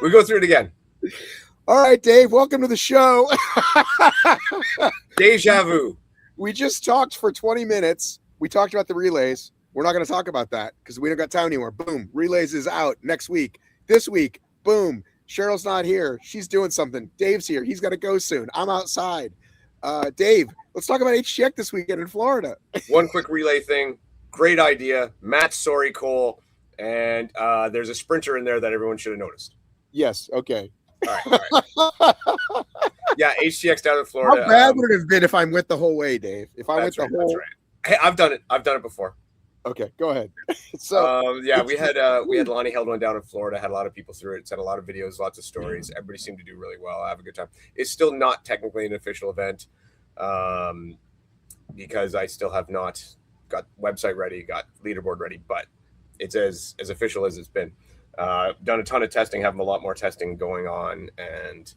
We go through it again. All right, Dave, welcome to the show. Deja vu. We just talked for 20 minutes. We talked about the relays. We're not going to talk about that because we don't got time anymore. Boom. Relays is out next week. This week, boom. Cheryl's not here. She's doing something. Dave's here. He's got to go soon. I'm outside. Dave, let's talk about ATHX this weekend in Florida. One quick relay thing. Great idea. Matt Sorry Cole. And there's a sprinter in there that everyone should have noticed. Yes. Okay. All right. Yeah, ATHX down in Florida. How bad would it have been if I went the whole way, Dave? If I went the whole. That's right. Hey, I've done it before. Okay, go ahead. So we had Lonnie held one down in Florida, had a lot of people through it, sent a lot of videos, lots of stories. Everybody seemed to do really well. I have a good time. It's still not technically an official event, because I still have not got website ready, got leaderboard ready, but it's as official as it's been. Done a ton of testing, having a lot more testing going on, and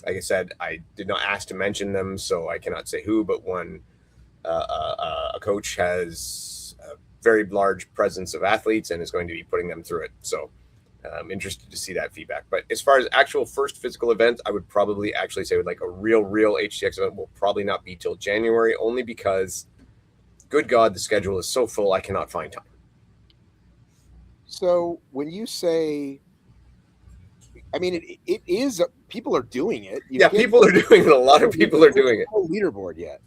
like I said, I did not ask to mention them, so I cannot say who, but one a coach has a very large presence of athletes and is going to be putting them through it. So I'm interested to see that feedback. But as far as actual first physical event, I would probably actually say like a real ATHX event will probably not be till January, only because, good God, the schedule is so full I cannot find time. So when you say, I mean, it is, people are doing it. People are doing it. A lot of people are doing it. No leaderboard yet.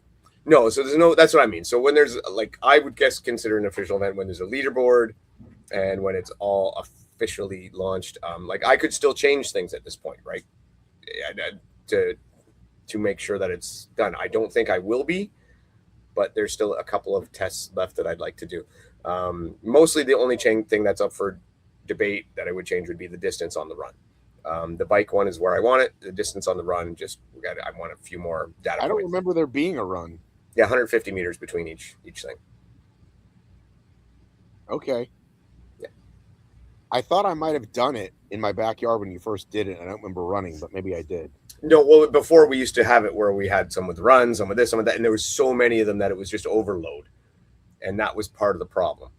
No, so there's no, that's what I mean. So when there's like, I would guess consider an official event when there's a leaderboard and when it's all officially launched. Like I could still change things at this point, right? To make sure that it's done. I don't think I will be, but there's still a couple of tests left that I'd like to do. Mostly the only thing that's up for debate that I would change would be the distance on the run. The bike one is where I want it. The distance on the run, I want a few more data points. I don't remember there being a run. Yeah, 150 meters between each thing. Okay. Yeah. I thought I might have done it in my backyard when you first did it. I don't remember running, but maybe I did. No, well, before we used to have it where we had some with runs, some with this, some with that, and there was so many of them that it was just overload. And that was part of the problem.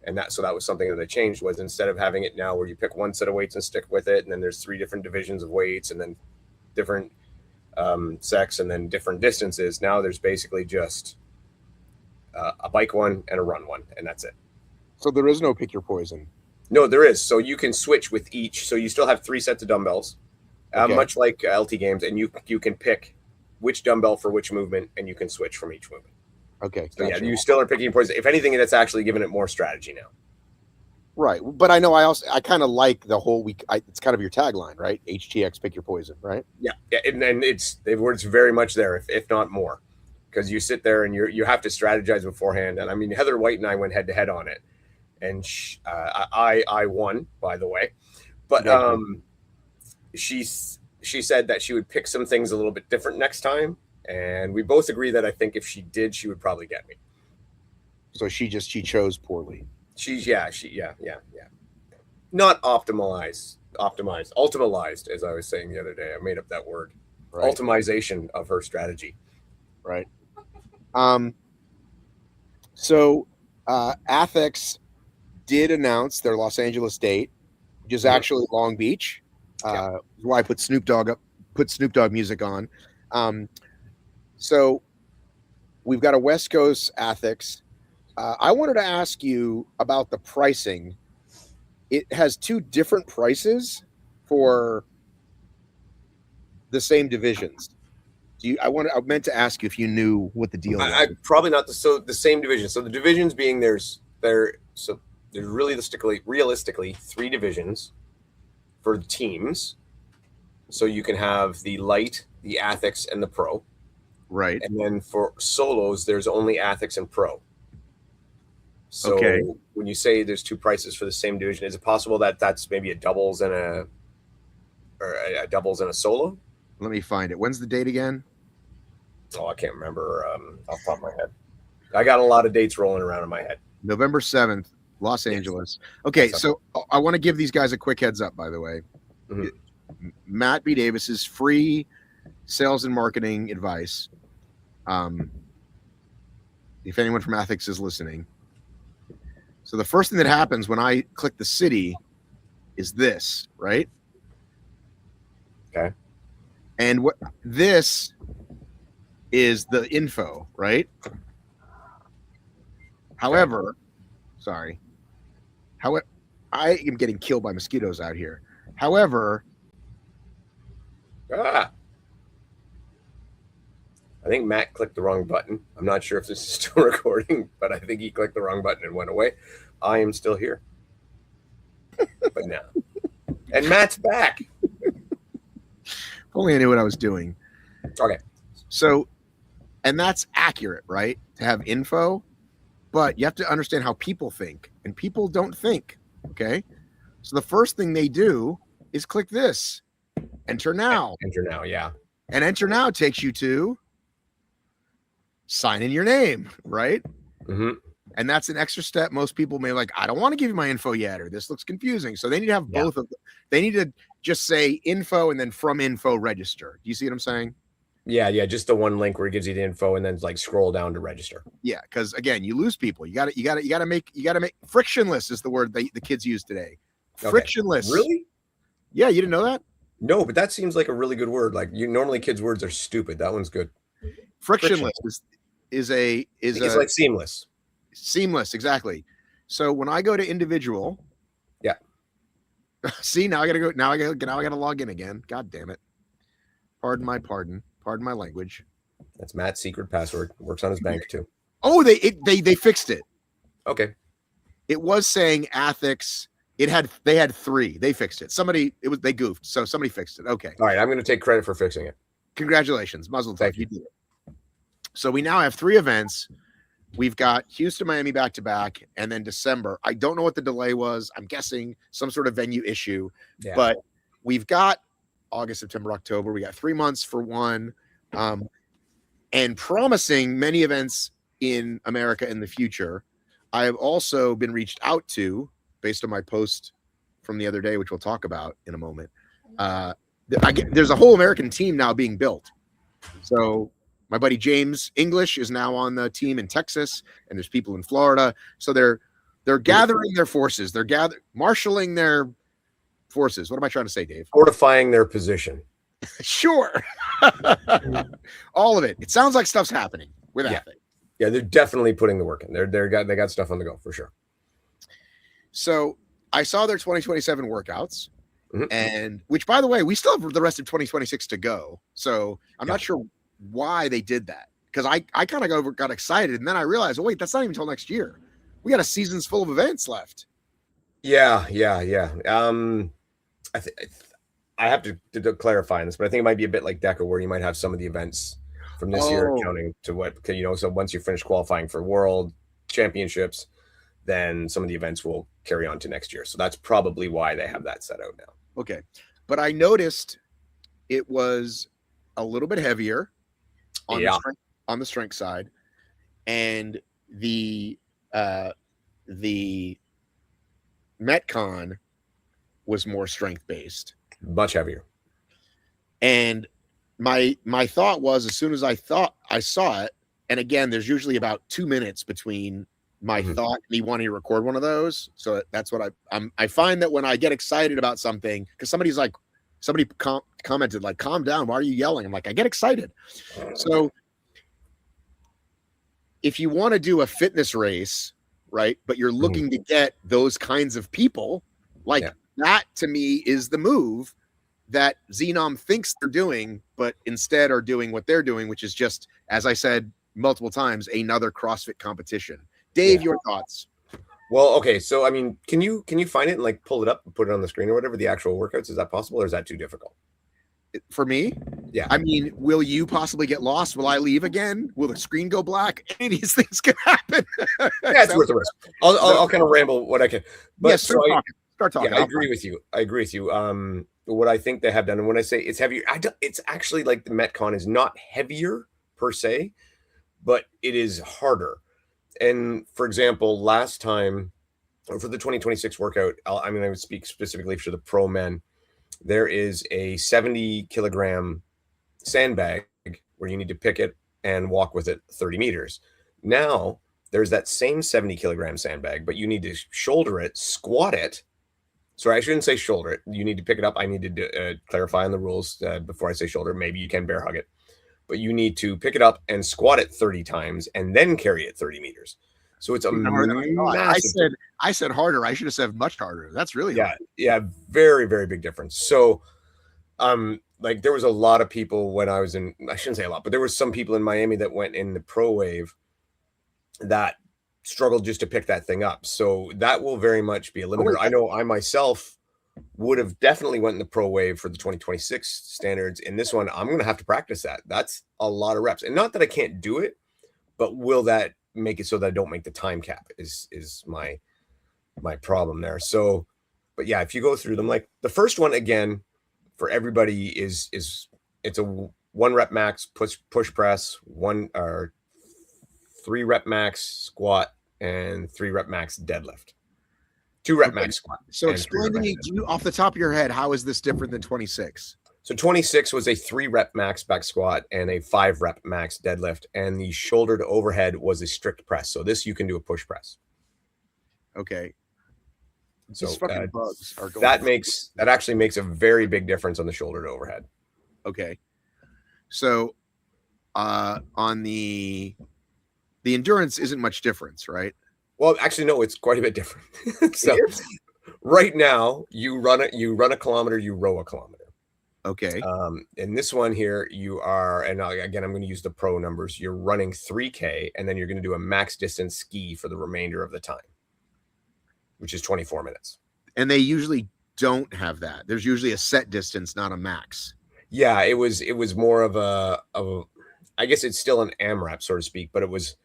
And that was something that I changed, was instead of having it now where you pick one set of weights and stick with it, and then there's 3 different divisions of weights and then different sex and then different distances. Now there's basically just a bike one and a run one, and that's it. So there is no pick your poison. No, there is. So you can switch with each. So you still have 3 sets of dumbbells, much like LT games, and you can pick which dumbbell for which movement, and you can switch from each movement. Okay. So gotcha. Yeah, you still are picking poison. If anything, that's actually giving it more strategy now. Right, but I know I kind of like the whole week. It's kind of your tagline, right? ATHX, pick your poison, right? Yeah, and it's very much there, if not more, because you sit there and you have to strategize beforehand. And I mean, Heather White and I went head to head on it, and I won, by the way, but she said that she would pick some things a little bit different next time, and we both agree that I think if she did, she would probably get me. So she chose poorly. Not optimized, ultimalized, as I was saying the other day. I made up that word. Right. Ultimization of her strategy. Right. So ATHX did announce their Los Angeles date, which is actually Long Beach. Why I put Snoop Dogg music on. So we've got a West Coast ATHX. I wanted to ask you about the pricing. It has 2 different prices for the same divisions. I meant to ask you if you knew what the deal was. Probably not the same division. So the divisions being there's realistically 3 divisions for the teams. So you can have the light, the ATHX, and the pro. Right. And then for solos, there's only ATHX and pro. So when you say there's 2 prices for the same division, is it possible that that's maybe a doubles and a solo? Let me find it. When's the date again? Oh, I can't remember off the top of my head. I got a lot of dates rolling around in my head. November 7th, Los Angeles. Okay, so I want to give these guys a quick heads up, by the way. Mm-hmm. Matt B. Davis's free sales and marketing advice. If anyone from ATHX is listening. So the first thing that happens when I click the city is this, right? Okay. And what this is the info, right? However, sorry. However, I am getting killed by mosquitoes out here. However, I think Matt clicked the wrong button. I'm not sure if this is still recording, but I think he clicked the wrong button and went away. I am still here. But now. And Matt's back. if only I knew what I was doing. Okay. So, and that's accurate, right? To have info, but you have to understand how people think, and people don't think. Okay. So the first thing they do is click this, enter now. Enter now, yeah. And enter now takes you to sign in your name, right? Mm-hmm. And that's an extra step. Most people may like, I don't want to give you my info yet, or this looks confusing. So they need to have both of them. They need to just say info and then from info register. Do you see what I'm saying? Yeah, just the one link where it gives you the info and then like scroll down to register. Yeah, because again, you lose people. You got to make frictionless is the word the kids use today. Frictionless. Really? Yeah, you didn't know that? No, but that seems like a really good word. Like normally kids' words are stupid. That one's good. Frictionless is like seamless. Seamless, exactly. So when I go to individual, yeah. See, now I gotta log in again. God damn it. Pardon my language. That's Matt's secret password. Works on his bank too. Oh, they fixed it. Okay. It was saying ATHX. They had 3. They fixed it. They goofed. So somebody fixed it. Okay. All right. I'm going to take credit for fixing it. Congratulations. Muzzle thank you. Did it. So we now have 3 events. We've got Houston, Miami back-to-back, and then December. I don't know what the delay was. I'm guessing some sort of venue issue. Yeah. But we've got August, September, October. We got 3 months for one. And promising many events in America in the future. I have also been reached out to, based on my post from the other day, which we'll talk about in a moment. There's a whole American team now being built. So my buddy James English is now on the team in Texas, and there's people in Florida. So they're gathering their forces. They're marshaling their forces. What am I trying to say, Dave? Fortifying their position. Sure. All of it. It sounds like stuff's happening with that thing. Yeah, they're definitely putting the work in. They got stuff on the go for sure. So I saw their 2027 workouts, and which, by the way, we still have the rest of 2026 to go. So I'm not sure why they did that, because I kind of got excited, and then I realized, oh wait, that's not even until next year. We got a season's full of events left. Yeah. I have to clarify this, but I think it might be a bit like DEKA, where you might have some of the events from this year counting to what, so once you finish qualifying for world championships, then some of the events will carry on to next year. So that's probably why they have that set out now. Okay. But I noticed it was a little bit heavier on the strength side, and the Metcon was more strength based, much heavier. And my thought was, as soon as I saw it, and again, there's usually about 2 minutes between my thought and me wanting to record one of those. So that's what I find that when I get excited about something, because somebody commented like, calm down, why are you yelling? I'm like, I get excited. So if you want to do a fitness race, right, but you're looking to get those kinds of people, like that to me is the move that Xenom thinks they're doing, but instead are doing what they're doing, which is just, as I said multiple times, another CrossFit competition. Dave, your thoughts? Well, okay. So, I mean, can you find it and like pull it up and put it on the screen or whatever, the actual workouts? Is that possible, or is that too difficult? For me? Yeah. I mean, will you possibly get lost? Will I leave again? Will the screen go black? Any of these things can happen. Yeah, it's worth the risk. I'll kind of ramble what I can. But start talking. Yeah, I agree with you. What I think they have done, and when I say it's heavier, it's actually like the Metcon is not heavier per se, but it is harder. And for example, last time for the 2026 workout, I would speak specifically for the pro men. There is a 70 kilogram sandbag where you need to pick it and walk with it 30 meters. Now there's that same 70 kilogram sandbag, but you need to shoulder it, squat it, Sorry, I shouldn't say shoulder it. You need to pick it up. I need to clarify on the rules before I say shoulder. Maybe you can bear hug it, but you need to pick it up and squat it 30 times and then carry it 30 meters. So it's a massive. I said harder. I should have said much harder. That's really hard. Yeah, very, very big difference. So, like there was a lot of people when I was in. I shouldn't say a lot, but there was some people in Miami that went in the Pro Wave that struggled just to pick that thing up. So that will very much be a limiter. I know I myself would have definitely went in the Pro Wave for the 2026 standards. In this one, I'm going to have to practice that. That's a lot of reps, and not that I can't do it, but will that make it so that I don't make the time cap is my problem there. So, but yeah, if you go through them, like the first one again for everybody is it's a 1 rep max push press, 1 or 3 rep max squat, and 3 rep max deadlift. 2 rep max squat. So explain to me, off the top of your head, how is this different than 26? So 26 was a 3 rep max back squat and a 5 rep max deadlift, and the shoulder to overhead was a strict press. So this you can do a push press. Okay. So that actually makes a very big difference on the shoulder to overhead. Okay. So on the endurance isn't much difference, right? Well, actually, no, it's quite a bit different. So right now you run a kilometer, you row a kilometer. Okay. In this one here, you are, and again, I'm going to use the pro numbers. You're running 3K, and then you're going to do a max distance ski for the remainder of the time, which is 24 minutes. And they usually don't have that. There's usually a set distance, not a max. Yeah, it was more of a I guess it's still an AMRAP, so to speak, but it was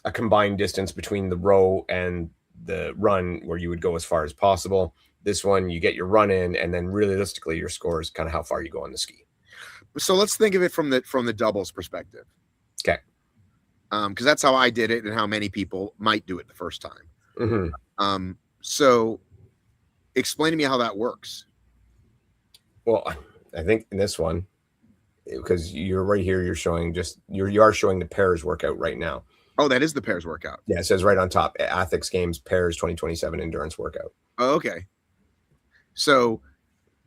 a combined distance between the row and the run where you would go as far as possible. This one, you get your run in, and then realistically, your score is kind of how far you go on the ski. So let's think of it from the doubles perspective. Okay. Because that's how I did it and how many people might do it the first time. Mm-hmm. So explain to me how that works. Well, I think in this one, because you're right here, you're showing you are showing the pairs workout right now. Oh, that is the pairs workout. Yeah, it says right on top, ATHX Games Pairs 2027 Endurance Workout. Oh, okay. So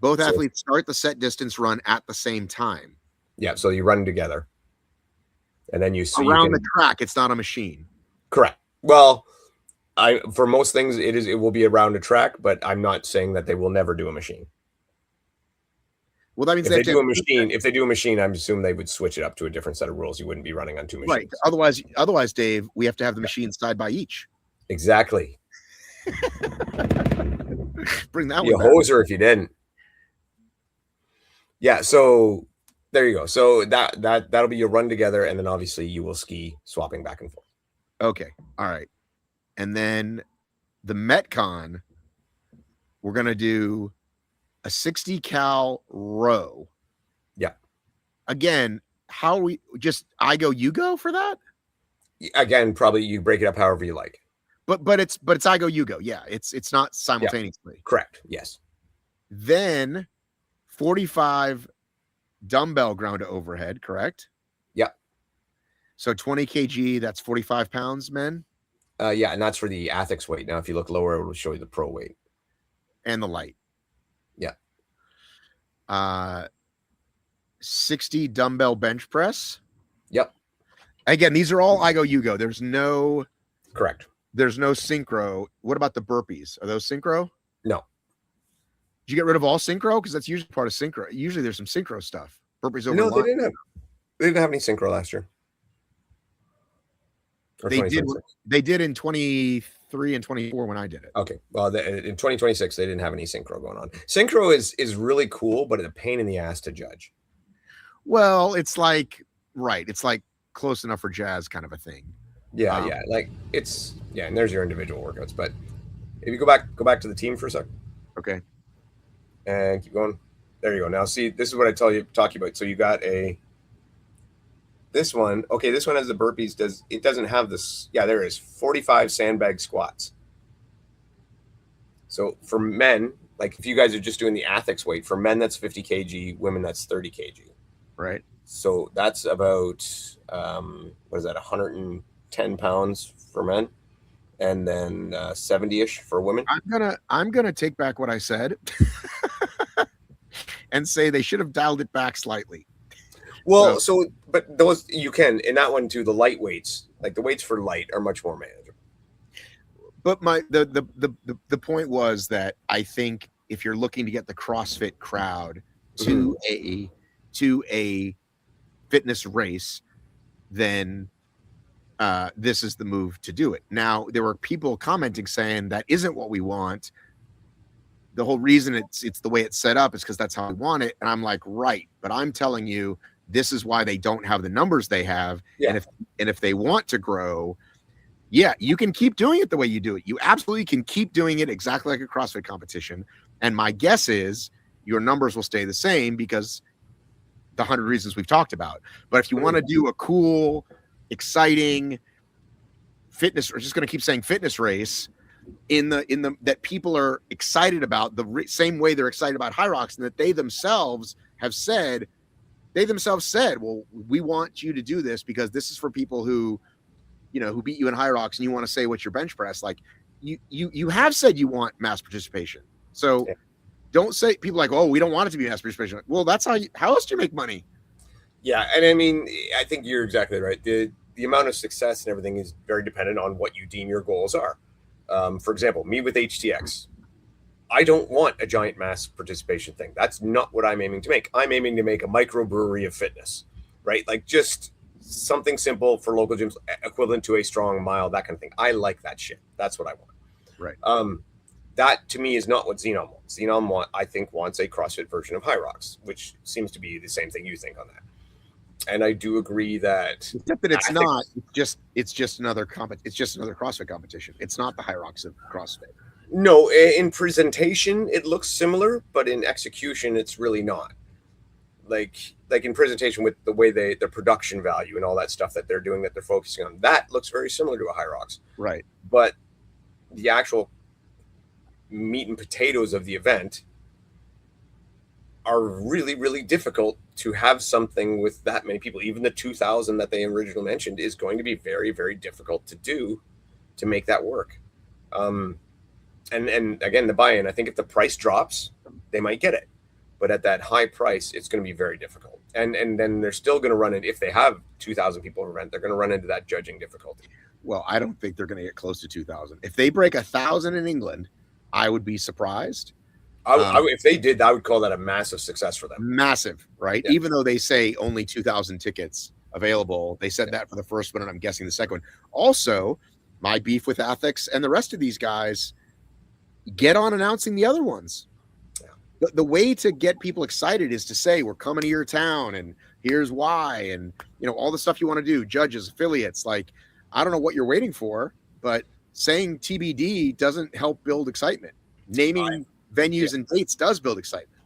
both athletes start the set distance run at the same time. Yeah, so you run together. And then you around the track, it's not a machine. Correct. Well, for most things it will be around a track, but I'm not saying that they will never do a machine. Well, that means if they do a machine, I'm assuming they would switch it up to a different set of rules. You wouldn't be running on 2 machines. Right. Otherwise, Dave, we have to have the machines side by each. Exactly. Bring that one. You hoser if you didn't. Yeah, so there you go. So that'll be your run together, and then obviously you will ski swapping back and forth. Okay. All right. And then the Metcon, we're gonna do a 60 cal row. Yeah. Again, how we just I go, you go for that? Again, probably you break it up however you like. But it's I go, you go. Yeah, it's not simultaneously. Yeah. Correct. Yes. Then 45 dumbbell ground to overhead, correct? Yeah. So 20 kg, that's 45 pounds, men? Yeah, and that's for the ATHX weight. Now, if you look lower, it will show you the pro weight. And the light. Yeah. 60 dumbbell bench press. Yep. Again, these are all I go, you go. There's no... Correct. There's no synchro. What about the burpees? Are those synchro? No. Did you get rid of all synchro? Because that's usually part of synchro. Usually there's some synchro stuff. Burpees over. No, they didn't have any synchro last year. Or they did in 23 and 24 when I did it. Okay. Well, in 2026, they didn't have any synchro going on. Synchro is really cool, but it's a pain in the ass to judge. Well, it's like close enough for jazz kind of a thing. Yeah, yeah. Like and there's your individual workouts. But if you go back to the team for a sec. Okay. And keep going. There you go. Now see, this is what I talk about. So you got this one. Okay, this one has the burpees. It doesn't have this? Yeah, there is 45 sandbag squats. So for men, like if you guys are just doing the ATHX weight, for men that's 50 kg, women that's 30 kg. Right. So that's about what is that, 110 pounds for men, and then 70-ish for women. I'm gonna take back what I said and say they should have dialed it back slightly. Well, but those you can in that one too. The light weights, like the weights for light, are much more manageable. But the point was that I think if you're looking to get the CrossFit crowd to a fitness race, then this is the move to do it. Now, there were people commenting saying that isn't what we want. The whole reason it's the way it's set up is because that's how we want it. And I'm like, right. But I'm telling you, this is why they don't have the numbers they have. Yeah. And if they want to grow, yeah, you can keep doing it the way you do it. You absolutely can keep doing it exactly like a CrossFit competition. And my guess is your numbers will stay the same because the 100 reasons we've talked about. But if you want to do a cool, exciting fitness, or just going to keep saying fitness race in the that people are excited about the same way they're excited about Hyrox, and that they themselves said, well, we want you to do this because this is for people who, who beat you in Hyrox, and you want to say what's your bench press. Like you have said you want mass participation. So don't say people like, oh, we don't want it to be mass participation. Well, that's how else do you make money? Yeah. And I mean, I think you're exactly right. The amount of success and everything is very dependent on what you deem your goals are. For example, me with HTX, I don't want a giant mass participation thing. That's not what I'm aiming to make. I'm aiming to make a microbrewery of fitness, right? Like just something simple for local gyms, equivalent to a strong mile, that kind of thing. I like that shit. That's what I want. Right. That to me is not what Xenon wants. Xenon I think wants a CrossFit version of Hyrox, which seems to be the same thing you think on that. And I do agree that, except that it's not. It's just another It's just another CrossFit competition. It's not the Hyrox of CrossFit. No, in presentation it looks similar, but in execution it's really not. Like in presentation with the way the production value and all that stuff that they're doing, that they're focusing on, that looks very similar to a Hyrox. Right. But the actual meat and potatoes of the event are really, really difficult to have something with that many people. Even the 2,000 that they originally mentioned is going to be very, very difficult to do to make that work. And again, the buy-in, I think if the price drops, they might get it. But at that high price, it's going to be very difficult. And then they're still going to run it. If they have 2,000 people event, they're going to run into that judging difficulty. Well, I don't think they're going to get close to 2,000. If they break 1,000 in England, I would be surprised. If they did, I would call that a massive success for them. Massive, right? Yeah. Even though they say only 2,000 tickets available, they said that for the first one, and I'm guessing the second one. Also, my beef with ATHX and the rest of these guys, get on announcing the other ones. Yeah. The way to get people excited is to say, we're coming to your town, and here's why, and all the stuff you want to do, judges, affiliates. Like, I don't know what you're waiting for, but saying TBD doesn't help build excitement. Naming venues and dates does build excitement.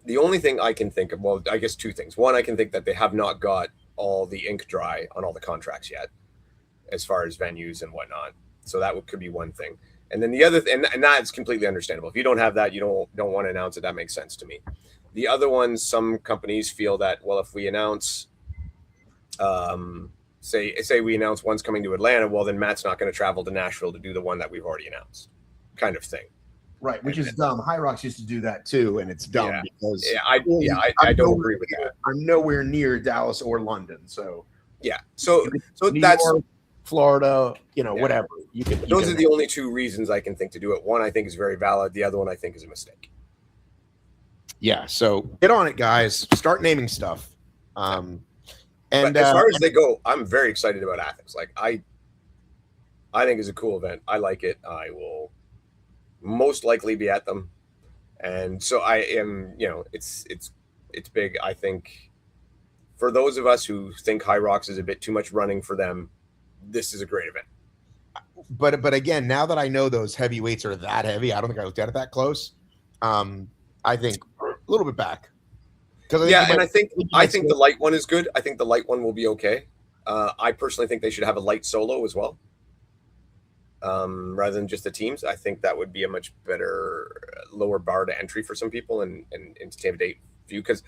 The only thing I can think of, well, I guess two things. One, I can think that they have not got all the ink dry on all the contracts yet, as far as venues and whatnot. So that could be one thing. And then the other thing, and that's completely understandable. If you don't have that, you don't want to announce it. That makes sense to me. The other one, some companies feel that, well, if we announce, say we announce one's coming to Atlanta, well, then Matt's not going to travel to Nashville to do the one that we've already announced, kind of thing. Right, which is dumb. Hyrox used to do that too, and it's dumb because I don't agree with that. I'm nowhere near Dallas or London, so so New that's York, Florida, whatever. Those are the only two reasons I can think to do it. One I think is very valid. The other one I think is a mistake. Yeah, so get on it, guys. Start naming stuff. And but as far as they go, I'm very excited about ATHX. Like I think it's a cool event. I like it. I will most likely be at them, and so I am. It's big. I think for those of us who think Hyrox is a bit too much running for them, this is a great event. But again, now that I know those heavyweights are that heavy, I don't think I looked at it that close. I think a little bit back. I think the light one is good. I think the light one will be okay. I personally think they should have a light solo as well. Rather than just the teams. I think that would be a much better lower bar to entry for some people and intimidate few. Because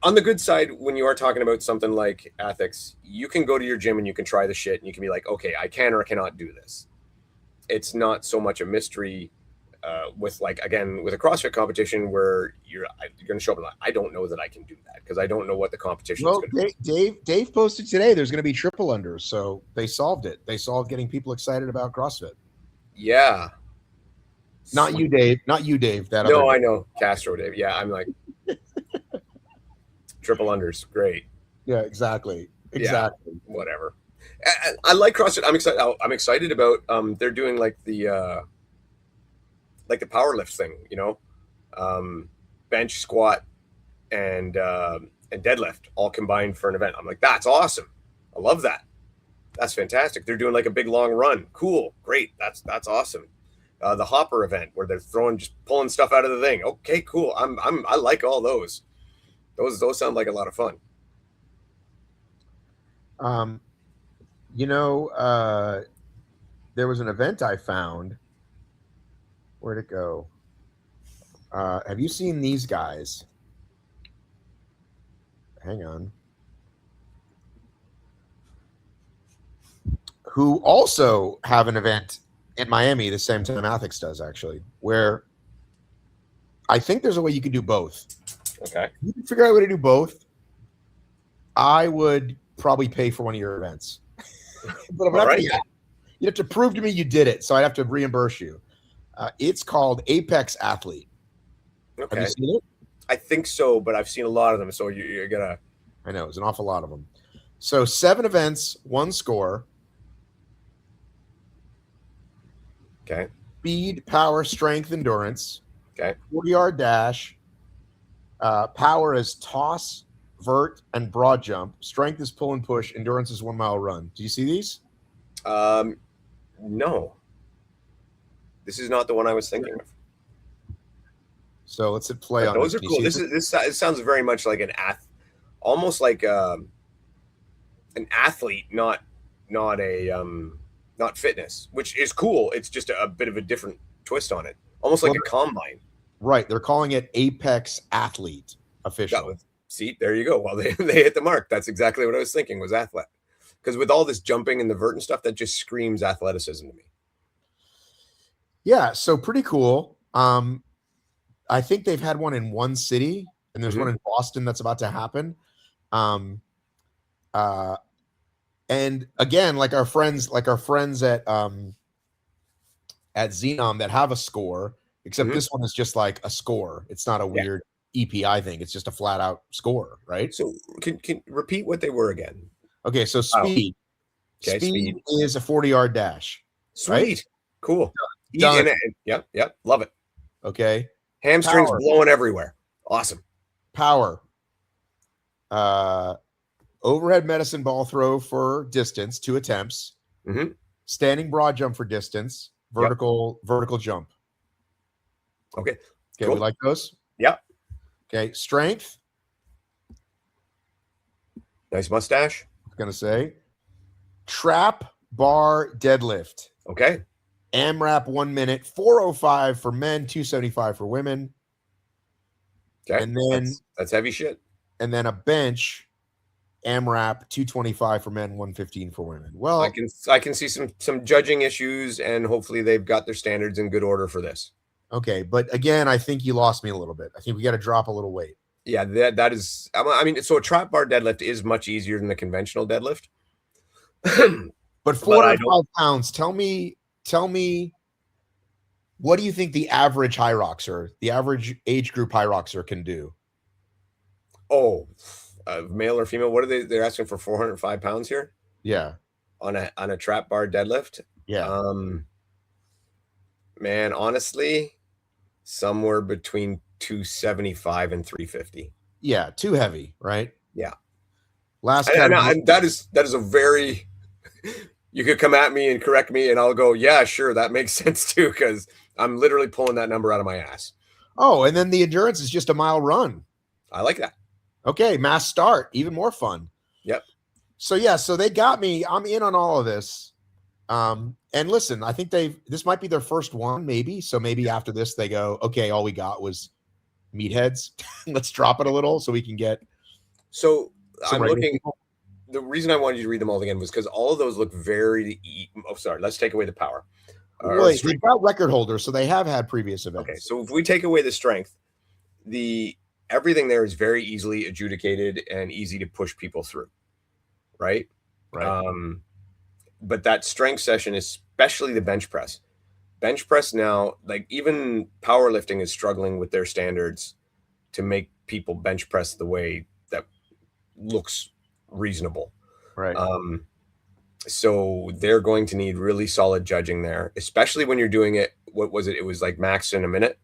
on the good side, when you are talking about something like ATHX, you can go to your gym and you can try the shit and you can be like, okay, I can or I cannot do this. it's not so much a mystery with like, again, with a CrossFit competition where you're going to show up and like, I don't know that I can do that because I don't know what the competition is Well, going to be. Dave posted today there's going to be triple unders, so they solved it. They solved getting people excited about CrossFit. Yeah. Not you, Dave. Not you, Dave. That No, other I know. Castro, Dave. Yeah, I'm like, triple unders. Great. Yeah, exactly. Yeah, whatever. I like CrossFit. I'm excited about they're doing like the power lift thing, bench, squat, and deadlift all combined for an event. I'm like, that's awesome. I love that. That's fantastic. They're doing like a big long run. Cool, great. That's awesome. The hopper event where they're just pulling stuff out of the thing. Okay, cool. I like all those. Those sound like a lot of fun. There was an event I found. Where'd it go? Have you seen these guys? Hang on. Who also have an event in Miami the same time ATHX does, actually, where I think there's a way you can do both. Okay. You can figure out a way to do both. I would probably pay for one of your events. But I'm not right. You'd have to prove to me you did it, so I'd have to reimburse you. It's called ATHX Athlete. Okay. Have you seen it? I think so, but I've seen a lot of them, so you're gonna. I know, it's an awful lot of them. So 7 events, 1 score. Okay. Speed, power, strength, endurance. Okay. 40-yard dash. Power is toss, vert, and broad jump. Strength is pull and push. Endurance is 1 mile run. Do you see these? No. This is not the one I was thinking of. So let's hit play on those. Those are cool. This sounds very much like almost like an athlete, not fitness, which is cool. It's just a bit of a different twist on it, almost like a combine. Right. They're calling it ATHX Athlete officially. See, there you go. Well, they hit the mark. That's exactly what I was thinking was athlete. Because with all this jumping and the vert and stuff, that just screams athleticism to me. Yeah, so pretty cool. I think they've had one in one city, and there's one in Boston that's about to happen. And again, like our friends at Xenom that have a score, except this one is just like a score. It's not a weird EPI thing. It's just a flat out score, right? So can repeat what they were again? Okay, so speed. Okay, speed is a 40-yard dash. Sweet. Right? Cool. Done. Yep. Love it. Okay. Hamstrings blowing everywhere. Awesome. Power. Overhead medicine ball throw for distance, 2 attempts. Standing broad jump for distance. Vertical jump. Okay. Okay, cool. We like those? Yeah. Okay. Strength. Nice mustache. I was gonna say. Trap bar deadlift. Okay. AMRAP 1 minute, 405 for men, 275 for women. Okay. And then that's heavy shit. And then a bench, AMRAP 225 for men, 115 for women. Well, I can see some judging issues, and hopefully they've got their standards in good order for this. Okay, but again, I think you lost me a little bit. I think we got to drop a little weight. Yeah, that is. I mean, so a trap bar deadlift is much easier than the conventional deadlift. But 405 pounds. Tell me, what do you think the average Hyroxer, the average age group Hyroxer can do? Oh, male or female? What are they? They're asking for 405 pounds here. Yeah, on a trap bar deadlift. Yeah. Man, honestly, somewhere between 275 and 350. Yeah, too heavy, right? Yeah. And that is a very. You could come at me and correct me, and I'll go, yeah, sure, that makes sense too, because I'm literally pulling that number out of my ass. Oh, and then the endurance is just a mile run. I like that. Okay, mass start, even more fun. Yep. So yeah, so they got me. I'm in on all of this. And listen, I think this might be their first one, maybe. So maybe after this, they go, okay, all we got was meatheads. Let's drop it a little so we can get. So I'm looking. The reason I wanted you to read them all again was because all of those look very. Oh, sorry. Let's take away the power. Wait, they've got record holders, so they have had previous events. Okay, so if we take away the strength, everything there is very easily adjudicated and easy to push people through, right? Right. But that strength session, especially the bench press now, like even powerlifting is struggling with their standards to make people bench press the way that looks reasonable. Right. So they're going to need really solid judging there, especially when you're doing it. What was it? It was like max in a minute.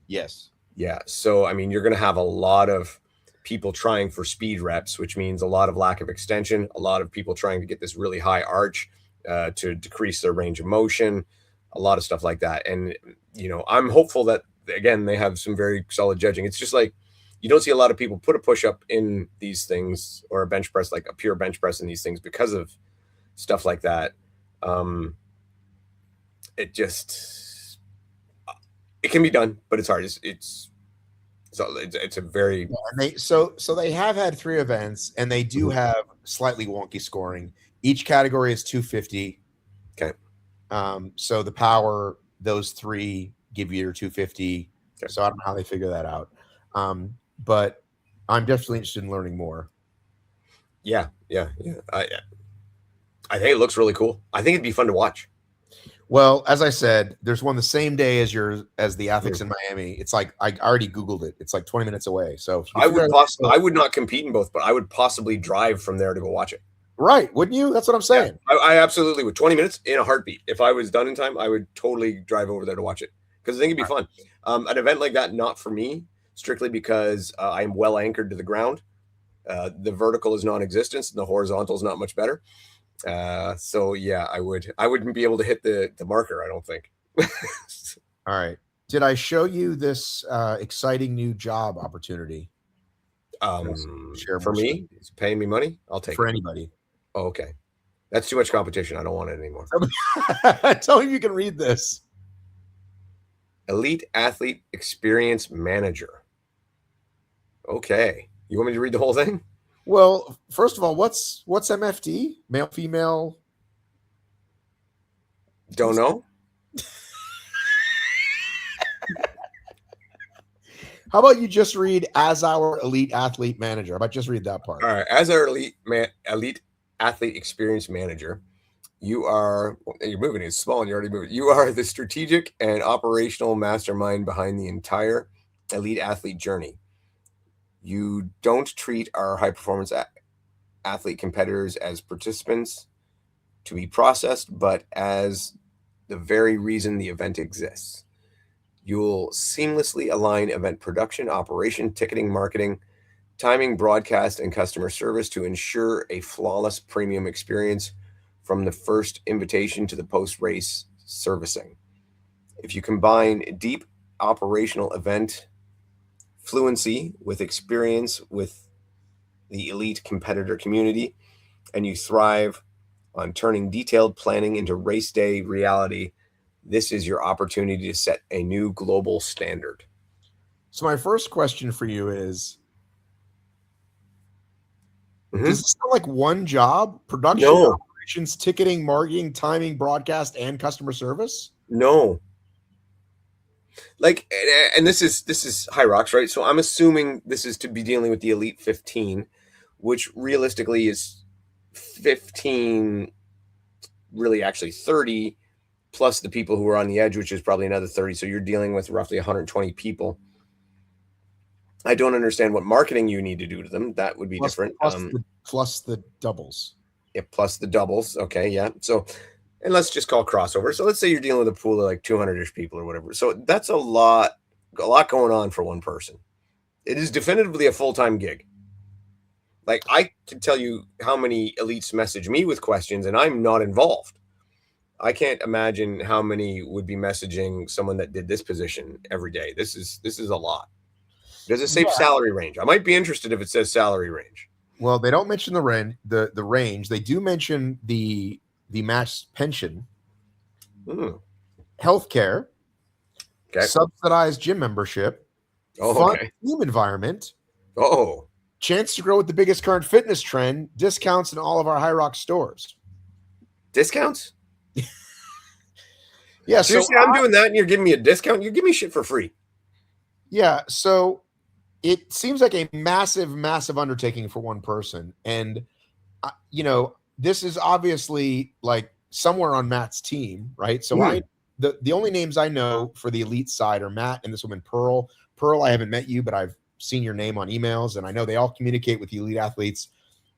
Yes. Yeah. So, I mean, you're going to have a lot of people trying for speed reps, which means a lot of lack of extension, a lot of people trying to get this really high arch to decrease their range of motion, a lot of stuff like that. And, you know, I'm hopeful that, again, they have some very solid judging. It's just like you don't see a lot of people put a push up in these things or a bench press, like a pure bench press in these things because of stuff like that. It can be done, but it's hard. It's a very so they have had 3 events, and they do have slightly wonky scoring. Each category is 250. Okay. So the power, those 3 give you your 250. Okay. So I don't know how they figure that out. But I'm definitely interested in learning more. Yeah. I think it looks really cool. I think it'd be fun to watch. Well, as I said, there's one the same day as the ATHX in Miami. It's like I already Googled it. It's like 20 minutes away. So I would not compete in both, but I would possibly drive from there to go watch it. Right? Wouldn't you? That's what I'm saying. Yeah, I absolutely would. 20 minutes in a heartbeat. If I was done in time, I would totally drive over there to watch it because I think it'd be fun. An event like that, not for me, strictly because I'm well anchored to the ground. The vertical is non-existent, and the horizontal is not much better. So yeah, I wouldn't be able to hit the marker, I don't think. All right. Did I show you this exciting new job opportunity? For me, it's paying me money. I'll take for it. Anybody. Oh, okay. That's too much competition. I don't want it anymore. Tell me if you can read this. Elite Athlete Experience Manager. Okay. You want me to read the whole thing? Well, first of all, what's MFD? Male, female? Don't know. How about you just read as our elite athlete manager? How about just read that part? All right. As our elite athlete experience manager, you're moving. It's small and you're already moving. You are the strategic and operational mastermind behind the entire elite athlete journey. You don't treat our high performance athlete competitors as participants to be processed, but as the very reason the event exists. You'll seamlessly align event production, operation, ticketing, marketing, timing, broadcast, and customer service to ensure a flawless premium experience from the first invitation to the post-race servicing. If you combine deep operational event fluency with experience with the elite competitor community, and you thrive on turning detailed planning into race day reality, this is your opportunity to set a new global standard. So my first question for you is, does it sound like one job? Production, operations, ticketing, marketing, timing, broadcast, and customer service? No. Like, and this is Hyrox, right? So I'm assuming this is to be dealing with the Elite 15, which realistically is 15, really actually 30, plus the people who are on the edge, which is probably another 30. So you're dealing with roughly 120 people. I don't understand what marketing you need to do to them. That would be different. Plus the doubles. Yeah, plus the doubles. Okay, yeah. So, and let's just call crossover. So let's say you're dealing with a pool of like 200-ish people or whatever. So that's a lot going on for one person. It is definitively a full-time gig. Like, I can tell you how many elites message me with questions and I'm not involved. I can't imagine how many would be messaging someone that did this position every day. This is a lot. Does it say salary range? I might be interested if it says salary range. Well, they don't mention the range. They do mention the matched pension, healthcare, subsidized gym membership, fun team environment, chance to grow with the biggest current fitness trend, discounts in all of our Hyrox stores. Discounts? Yeah. Seriously, I'm doing that and you're giving me a discount? You're giving me shit for free. Yeah. So it seems like a massive, massive undertaking for one person. And, this is obviously like somewhere on Matt's team, right? So the only names I know for the elite side are Matt and this woman, Pearl. Pearl, I haven't met you, but I've seen your name on emails, and I know they all communicate with the elite athletes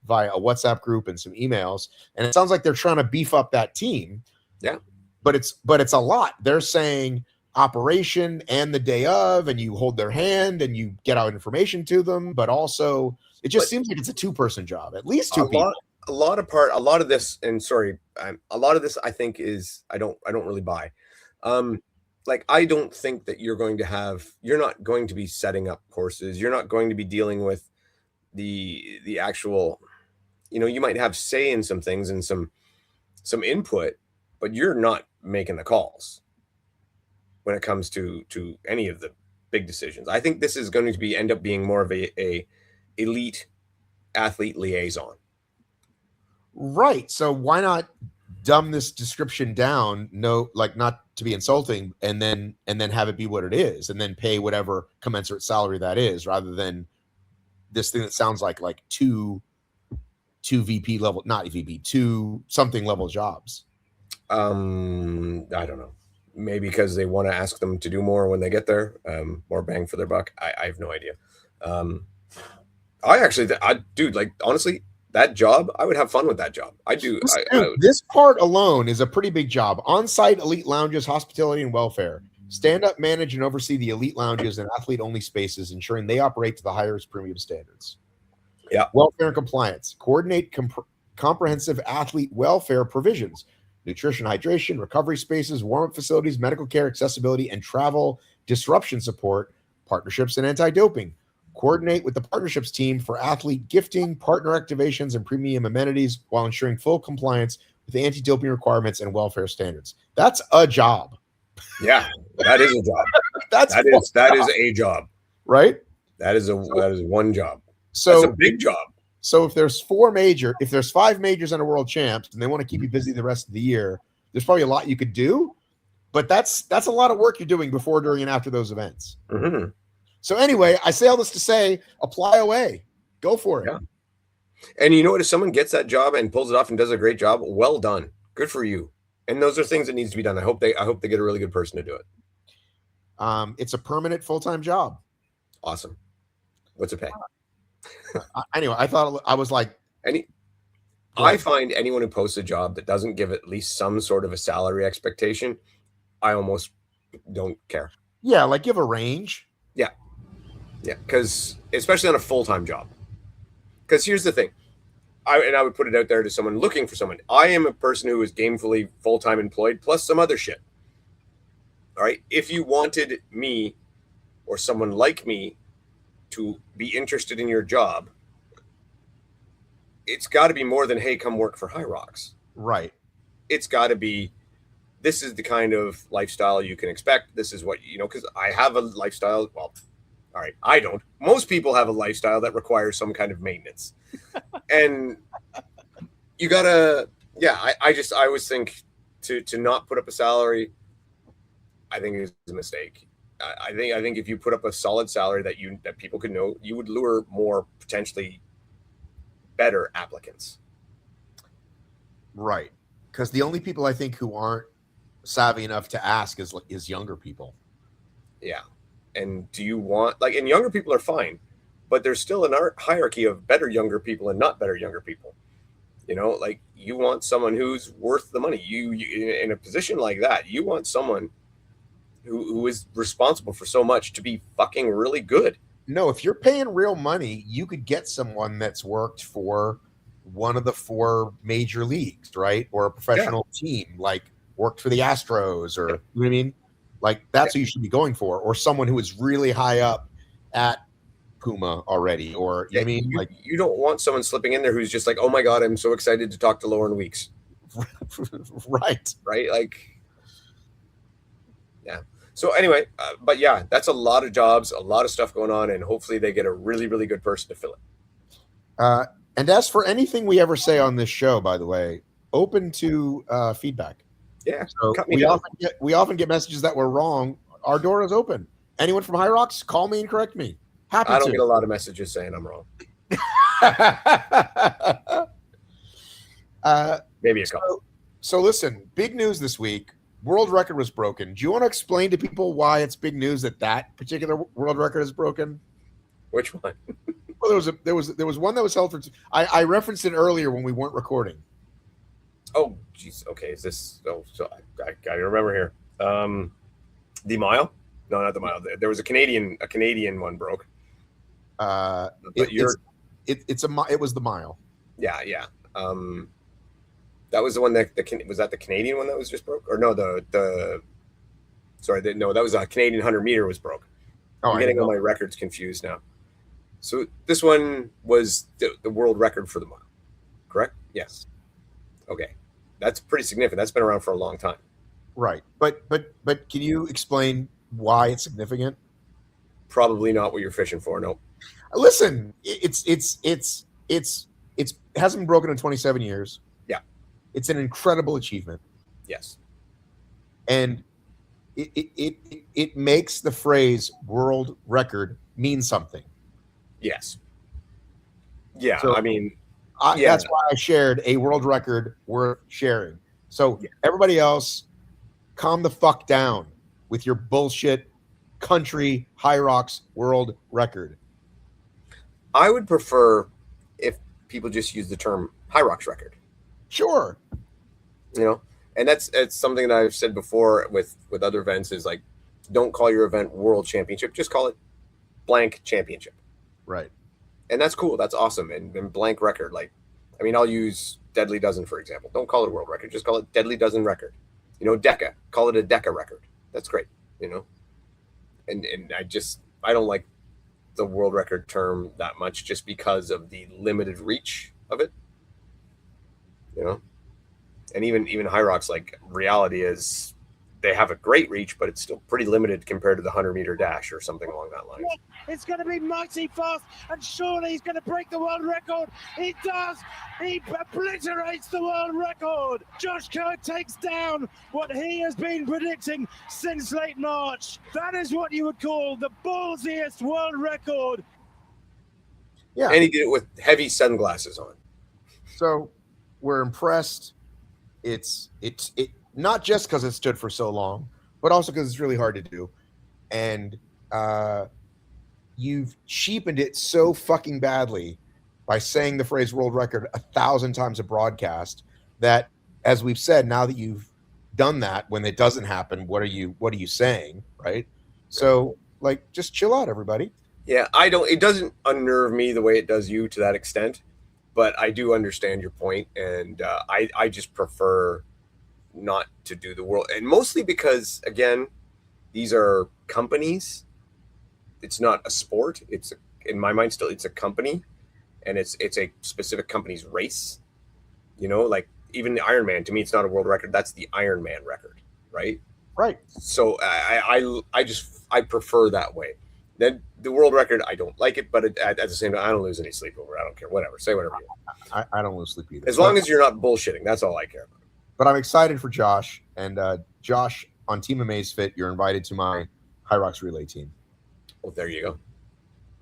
via a WhatsApp group and some emails. And it sounds like they're trying to beef up that team. Yeah. But it's a lot. They're saying operation and the day of, and you hold their hand and you get out information to them, but also it just seems like it's a 2-person job, at least 2 people. A lot of this, and sorry, a lot of this I think is I don't really buy. Like, I don't think that you're not going to be setting up courses. You're not going to be dealing with the actual, you might have say in some things and some input, but you're not making the calls when it comes to any of the big decisions. I think this is going to end up being more of a elite athlete liaison. Right. So why not dumb this description down? No, like, not to be insulting, and then have it be what it is, and then pay whatever commensurate salary that is, rather than this thing that sounds like two VP level, not VP, 2 something level jobs. I don't know. Maybe because they want to ask them to do more when they get there, more bang for their buck. I have no idea. Dude, like, honestly, that job, I would have fun with that job. I do. This part alone is a pretty big job. On-site elite lounges, hospitality, and welfare. Stand up, manage, and oversee the elite lounges and athlete-only spaces, ensuring they operate to the highest premium standards. Yeah. Welfare and compliance. Coordinate comprehensive athlete welfare provisions. Nutrition, hydration, recovery spaces, warm-up facilities, medical care, accessibility, and travel disruption support, partnerships, and anti-doping. Coordinate with the partnerships team for athlete gifting, partner activations, and premium amenities while ensuring full compliance with anti-doping requirements and welfare standards. That's a job. Yeah, that is a job. that is a job. Right? That is one job. So that's a big job. So if there's 5 majors and a world champs, and they want to keep you busy the rest of the year, there's probably a lot you could do, but that's a lot of work you're doing before, during, and after those events. Mm-hmm. So anyway, I say all this to say, apply away. Go for it. Yeah. And you know what? If someone gets that job and pulls it off and does a great job, well done. Good for you. And those are things that needs to be done. I hope they get a really good person to do it. It's a permanent full-time job. Awesome. What's it pay? Anyway, I was like, I find anyone who posts a job that doesn't give at least some sort of a salary expectation, I almost don't care. Yeah, like, give a range. Yeah, because especially on a full-time job. Because here's the thing, I would put it out there to someone looking for someone. I am a person who is gainfully full-time employed, plus some other shit. All right, if you wanted me or someone like me to be interested in your job, it's got to be more than, hey, come work for Hyrox. Right. It's got to be, this is the kind of lifestyle you can expect. This is what, because I have a lifestyle. Well, all right, I don't. Most people have a lifestyle that requires some kind of maintenance. And you got to, I always think to not put up a salary, I think is a mistake. I think if you put up a solid salary that people could know, you would lure more potentially better applicants. Right. Because the only people I think who aren't savvy enough to ask is younger people. Yeah. And do you want, and younger people are fine, but there's still an hierarchy of better younger people and not better younger people. You want someone who's worth the money. You in a position like that, you want someone who is responsible for so much to be fucking really good. No, if you're paying real money, you could get someone that's worked for one of the 4 major leagues, right? Or a professional team, like worked for the Astros, or you know what I mean? Like, that's who you should be going for, or someone who is really high up at Puma already, or you know what I mean? Like, you don't want someone slipping in there who's just like, oh my God, I'm so excited to talk to Lauren Weeks. Right. Yeah. So anyway, but yeah, that's a lot of jobs, a lot of stuff going on, and hopefully they get a really, really good person to fill it. And as for anything we ever say on this show, by the way, open to feedback. Yeah. So cut me we down. often get messages that we're wrong. Our door is open. Anyone from Hyrox, call me and correct me. Happy I don't to. get a lot of messages saying I'm wrong. Maybe a couple. So listen, big news this week. World record was broken. Do you want to explain to people why it's big news that that particular world record is broken? Which one? Well, there was one that was held for. I referenced it earlier when we weren't recording. Oh, geez. Okay, is this? Oh, so I gotta remember here. The mile? No, not the mile. There was a Canadian one broke. But It was the mile. Yeah. That was the one that was that the Canadian one that was just broke, or no? Sorry, no, that was a Canadian 100-meter was broke. Oh, I'm getting all my records confused now. So this one was the world record for the mile, correct? Yes. Okay, that's pretty significant. That's been around for a long time. Right, but can you explain why it's significant? Probably not what you're fishing for. Nope. Listen, it hasn't been broken in 27 years. Yeah, it's an incredible achievement. Yes, and it makes the phrase world record mean something. Yes. Yeah, so, I mean, that's why I shared a world record worth sharing. So everybody else, calm the fuck down with your bullshit country Hyrox world record. I would prefer if people just use the term Hyrox record. Sure. You know, and it's something that I've said before with other events is like, don't call your event world championship, just call it blank championship. Right. And that's cool. That's awesome. And blank record. Like, I mean, I'll use Deadly Dozen, for example. Don't call it a world record. Just call it Deadly Dozen record. You know, DEKA. Call it a DEKA record. That's great. You know, and I don't like the world record term that much just because of the limited reach of it. You know, and even Hyrox, like, reality is they have a great reach, but it's still pretty limited compared to the 100-meter dash or something along that line. It's going to be mighty fast, and surely he's going to break the world record. He does. He obliterates the world record. Josh Kerr takes down what he has been predicting since late March. That is what you would call the ballsiest world record. Yeah, and he did it with heavy sunglasses on. So we're impressed. It's not just because it stood for so long, but also because it's really hard to do. And you've cheapened it so fucking badly by saying the phrase world record 1,000 times a broadcast that, as we've said, now that you've done that, when it doesn't happen, what are you saying, right? So, like, just chill out, everybody. Yeah, it doesn't unnerve me the way it does you to that extent, but I do understand your point, and I just prefer not to do the world, and mostly because, again, these are companies. It's not a sport. It's in my mind still, it's a company, and it's a specific company's race. You know, like even the Ironman, to me, it's not a world record. That's the Ironman record, right? Right. So I prefer that way. Then the world record, I don't like it, but at the same time, I don't lose any sleep over it. I don't care. Whatever. Say whatever you want. I don't lose sleep either. As long as you're not bullshitting, that's all I care about. But I'm excited for Josh. And Josh, on Team Amazfit, you're invited to my Hyrox relay team. Well, there you go.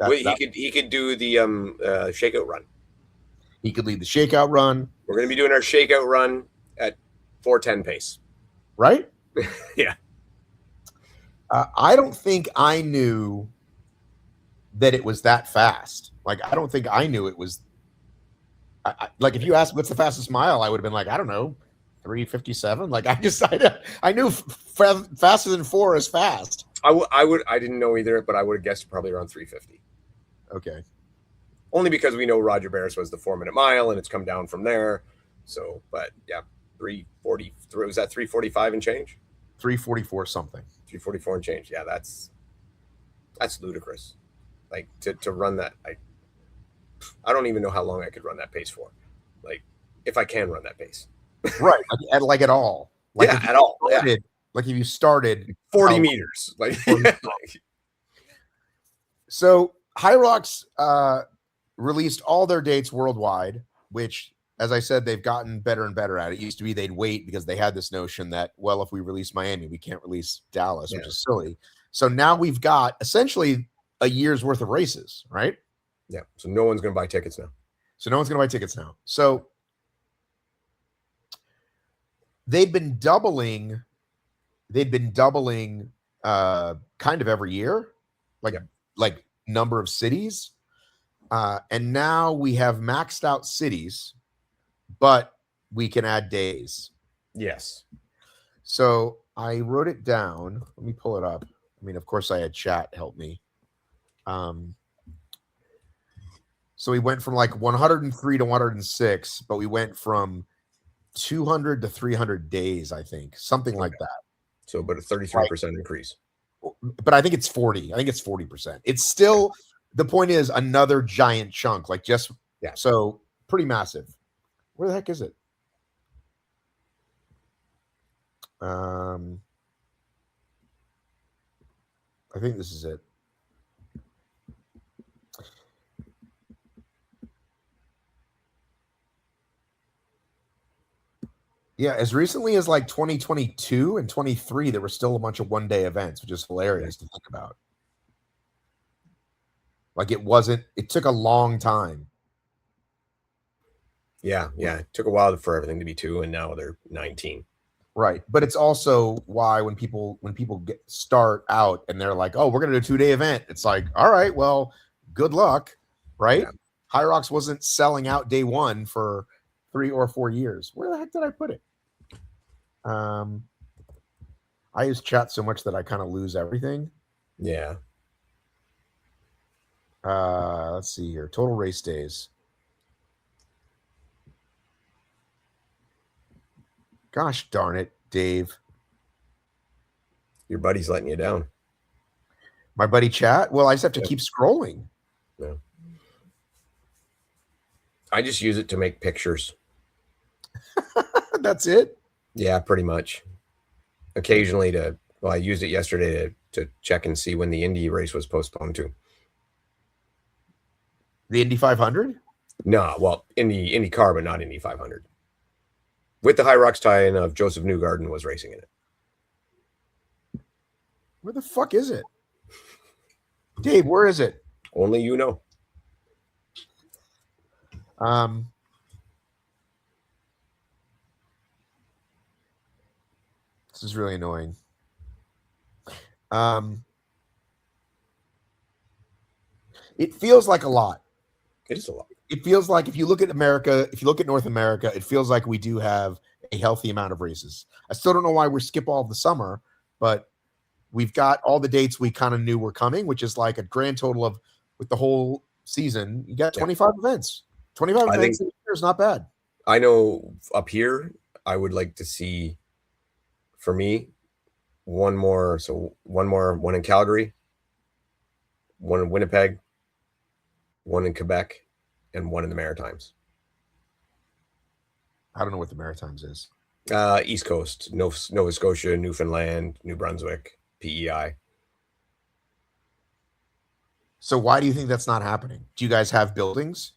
He could do the shakeout run. He could lead the shakeout run. We're going to be doing our shakeout run at 4:10 pace. Right? Yeah. I don't think I knew that it was that fast. Like, I don't think I knew it was. Like, if you asked what's the fastest mile, I would have been like, I don't know, 3:57. Like, I knew faster than 4 is fast. I didn't know either, but I would have guessed probably around 3:50. Okay. Only because we know Roger Barris was the 4-minute mile, and it's come down from there. So, but yeah, 3:43. Was that 3:45 and change? 3:44 something. 3:44 and change. Yeah, that's ludicrous. Like to run that, I don't even know how long I could run that pace for. Like, if I can run that pace. Right. Like at all. Like yeah, at all. Started, yeah. Like if you started 40 meters. Like 40 So Hyrox released all their dates worldwide, which as I said, they've gotten better and better at it. It used to be they'd wait because they had this notion that, well, if we release Miami, we can't release Dallas, which is silly. So now we've got essentially a year's worth of races, right? Yeah. So no one's going to buy tickets now. So they've been doubling kind of every year, like number of cities. And now we have maxed out cities, but we can add days. Yes. So I wrote it down. Let me pull it up. I mean, of course I had chat help me. So we went from like 103 to 106, but we went from 200 to 300 days, I think, something like that. So about a 33% increase. But I think it's 40. I think it's 40%. It's still, the point is another giant chunk, like just, so pretty massive. Where the heck is it? I think this is it. Yeah, as recently as like 2022 and 23, there were still a bunch of one-day events, which is hilarious to think about. Like it took a long time. Yeah. It took a while for everything to be 2, and now they're 19. Right. But it's also why when people start out and they're like, oh, we're going to do a 2-day event. It's like, all right, well, good luck. Right. Yeah. Hyrox wasn't selling out day 1 for 3 or 4 years. Where the heck did I put it? I use chat so much that I kind of lose everything. Yeah. Let's see here. Total race days. Gosh darn it, Dave. Your buddy's letting you down. My buddy chat? Well, I just have to keep scrolling. Yeah. I just use it to make pictures. That's it? Yeah, pretty much. Occasionally I used it yesterday to check and see when the Indy race was postponed to. The Indy 500? No, well, Indy car, but not Indy 500. With the Hyrox tie-in of Joseph Newgarden was racing in it. Where the fuck is it? Dave, where is it? Only you know. This is really annoying. It feels like a lot. It is a lot. It feels like if you look at America, if you look at North America, it feels like we do have a healthy amount of races. I still don't know why we skip all of the summer, but we've got all the dates we kind of knew were coming, which is like a grand total of, with the whole season, you got 25 events. 25 events in a year is not bad. I know up here, I would like to see, for me, one more. One in Calgary, one in Winnipeg, one in Quebec, and one in the Maritimes. I don't know what the Maritimes is. East Coast, Nova Scotia, Newfoundland, New Brunswick, PEI. So why do you think that's not happening? Do you guys have buildings?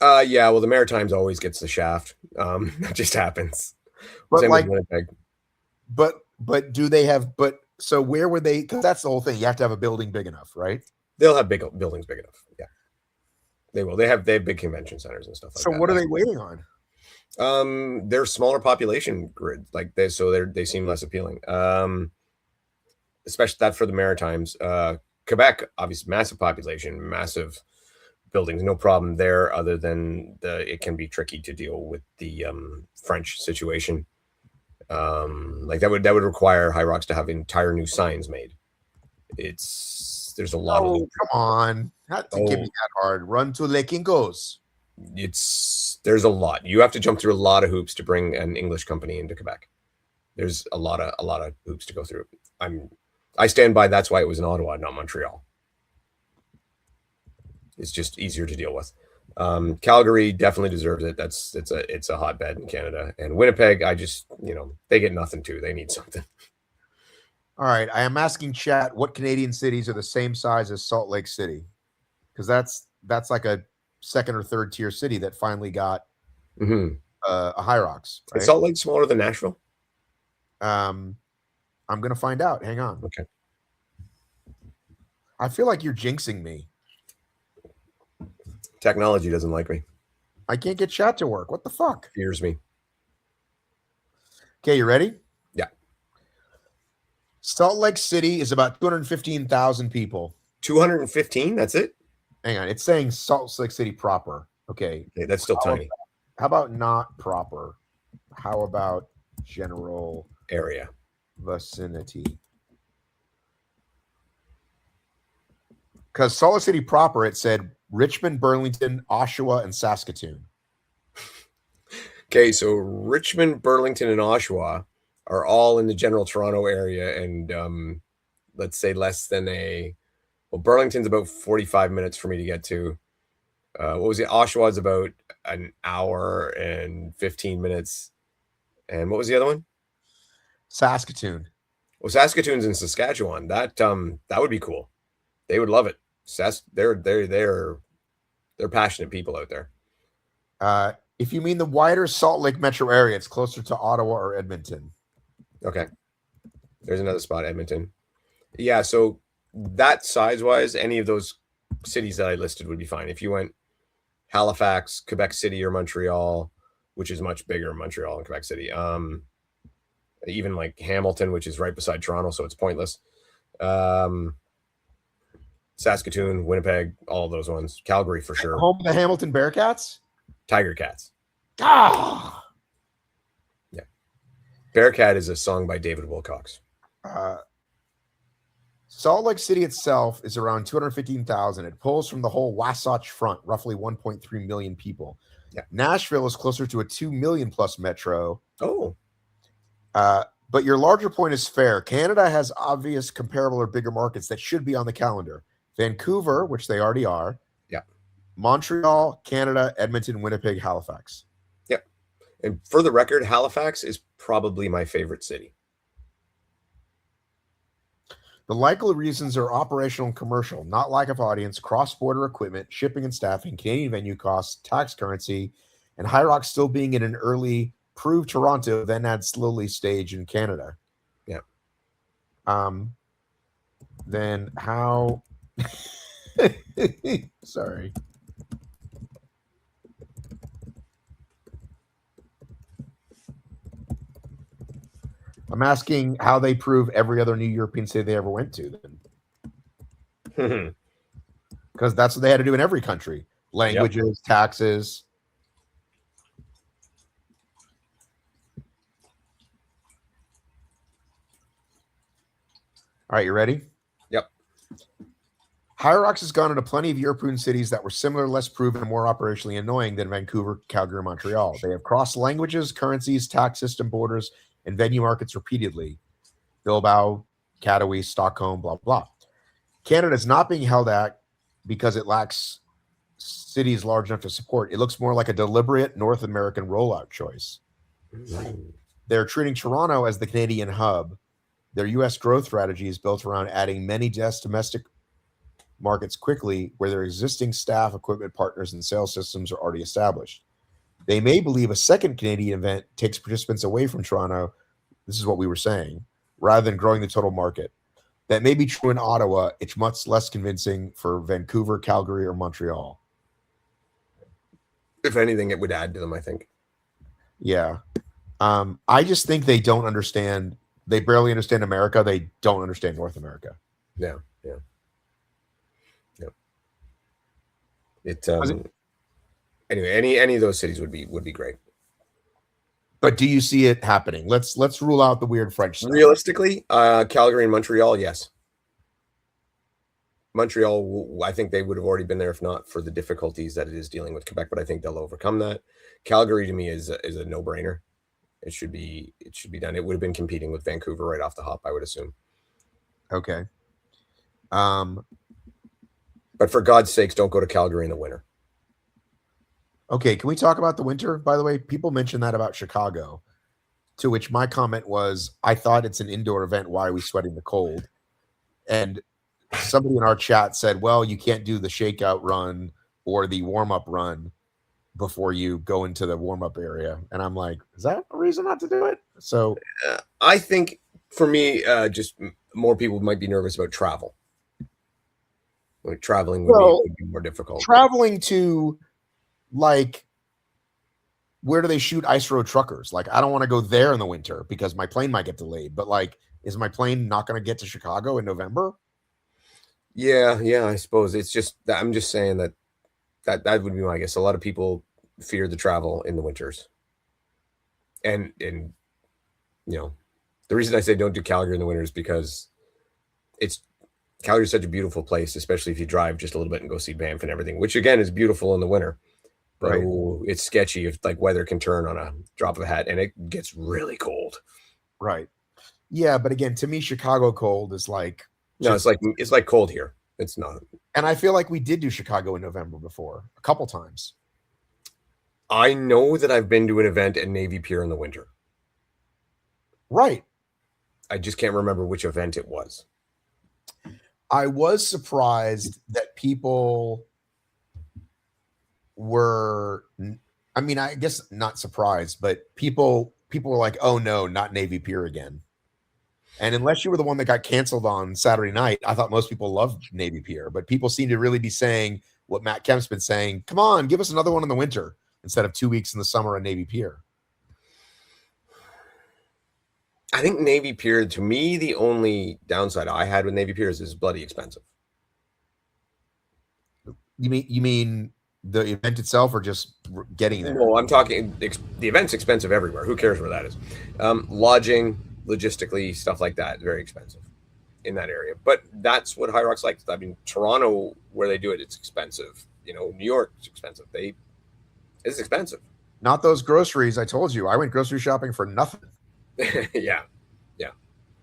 Yeah, well, the Maritimes always gets the shaft. That just happens. But Same like, with Winnipeg. But do they have? But so where would they? Because that's the whole thing. You have to have a building big enough, right? They'll have big buildings big enough. Yeah, they will. They have big convention centers and stuff like that. So what are they waiting on? They're smaller population grid, like they seem less appealing. Especially that for the Maritimes. Quebec, obviously, massive population, massive buildings, no problem there. Other than it can be tricky to deal with the French situation. Like that would require Hyrox to have entire new signs made. There's a lot of. Come on, not to give me that hard. Run to Les Quincos. There's a lot. You have to jump through a lot of hoops to bring an English company into Quebec. There's a lot of hoops to go through. I stand by. That's why it was in Ottawa, not Montreal. It's just easier to deal with. Calgary definitely deserves it. It's a hotbed in Canada, and Winnipeg. They get nothing too. They need something. All right, I am asking chat what Canadian cities are the same size as Salt Lake City, because that's like a second or third tier city that finally got a Hyrox. Right? Is Salt Lake smaller than Nashville? I'm going to find out. Hang on. Okay. I feel like you're jinxing me. Technology doesn't like me. I can't get chat to work. What the fuck? Fears me. Okay, you ready? Yeah. Salt Lake City is about 215,000 people. 215? That's it? Hang on. It's saying Salt Lake City proper. Okay. Okay, that's still tiny. How about not proper? How about general area vicinity? Because Salt Lake City proper, it said Richmond, Burlington, Oshawa, and Saskatoon. Okay, so Richmond, Burlington, and Oshawa are all in the general Toronto area, and let's say less than Burlington's about 45 minutes for me to get to. What was it? Oshawa is about an hour and 15 minutes. And what was the other one? Saskatoon. Well, Saskatoon's in Saskatchewan. That would be cool. They would love it. They're passionate people out there. If you mean the wider Salt Lake metro area, it's closer to Ottawa or Edmonton. Okay. There's another spot, Edmonton. Yeah, so that size-wise, any of those cities that I listed would be fine. If you went Halifax, Quebec City, or Montreal, which is much bigger, Montreal and Quebec City. Even like Hamilton, which is right beside Toronto, so it's pointless. Saskatoon, Winnipeg, all of those ones. Calgary for sure. Home of the Hamilton Bearcats? Tiger Cats. Ah! Yeah. Bearcat is a song by David Wilcox. Salt Lake City itself is around 215,000. It pulls from the whole Wasatch Front, roughly 1.3 million people. Yeah. Nashville is closer to a 2 million plus metro. Oh. But your larger point is fair. Canada has obvious comparable or bigger markets that should be on the calendar. Vancouver, which they already are. Yeah. Montreal, Canada, Edmonton, Winnipeg, Halifax. Yeah. And for the record, Halifax is probably my favorite city. The likely reasons are operational and commercial, not lack of audience, cross-border equipment, shipping and staffing, Canadian venue costs, tax currency, and Hyrox still being in an early prove Toronto, then add slowly stage in Canada. Yeah. Then how? Sorry. I'm asking how they prove every other new European city they ever went to then. Because that's what they had to do in every country. Languages, taxes. All right, you ready? Yep. Hyrox has gone into plenty of European cities that were similar, less proven, and more operationally annoying than Vancouver, Calgary, and Montreal. They have crossed languages, currencies, tax system, borders, and venue markets repeatedly. Bilbao, Katowice, Stockholm, blah, blah. Canada is not being held at because it lacks cities large enough to support. It looks more like a deliberate North American rollout choice. They're treating Toronto as the Canadian hub. Their U.S. growth strategy is built around adding many domestic markets quickly where their existing staff, equipment, partners, and sales systems are already established. They may believe a second Canadian event takes participants away from Toronto. This is what we were saying, rather than growing the total market. That may be true in Ottawa. It's much less convincing for Vancouver, Calgary, or Montreal. If anything, it would add to them, I think. Yeah. I just think they don't understand. They barely understand America. They don't understand North America. Yeah. Anyway, any of those cities would be great. But do you see it happening? Let's rule out the weird French stuff. Realistically, Calgary and Montreal, yes. Montreal, I think they would have already been there if not for the difficulties that it is dealing with Quebec, but I think they'll overcome that. Calgary to me is a no-brainer. It should be done. It would have been competing with Vancouver right off the hop, I would assume. Okay. But for God's sakes, don't go to Calgary in the winter. Okay, can we talk about the winter? By the way, people mention that about Chicago, to which my comment was, I thought it's an indoor event. Why are we sweating the cold? And somebody in our chat said, well, you can't do the shakeout run or the warm-up run before you go into the warm-up area. And I'm like, is that a reason not to do it? So I think for me, just more people might be nervous about travel. Like traveling would be more difficult. Traveling to, like, where do they shoot ice road truckers? Like, I don't want to go there in the winter because my plane might get delayed. But, like, is my plane not going to get to Chicago in November? Yeah, I suppose it's just that I'm just saying that would be my guess. A lot of people fear the travel in the winters, and you know, the reason I say don't do Calgary in the winter is because Calgary is such a beautiful place, especially if you drive just a little bit and go see Banff and everything, which again is beautiful in the winter. But Right. it's sketchy if like weather can turn on a drop of a hat, and it gets really cold. Right. Yeah, but again, to me, Chicago cold is like No, it's like cold here. It's not. And I feel like we did do Chicago in November before a couple times. I know that I've been to an event at Navy Pier in the winter. Right. I just can't remember which event it was. I was surprised that people were, I mean, I guess not surprised, but people were like, oh no, not Navy Pier again. And unless you were the one that got canceled on Saturday night, I thought most people loved Navy Pier, but people seem to really be saying what Matt Kemp's been saying. Come on, give us another one in the winter instead of 2 weeks in the summer at Navy Pier. I think Navy Pier, to me, the only downside I had with Navy Pier is it's bloody expensive. You mean the event itself, or just getting there? No, I'm talking the event's expensive everywhere. Who cares where that is? Lodging, logistically, stuff like that, very expensive in that area. But that's what Hyrox likes. I mean, Toronto, where they do it, it's expensive. You know, New York, it's expensive. It's expensive. Not those groceries. I told you, I went grocery shopping for nothing. yeah.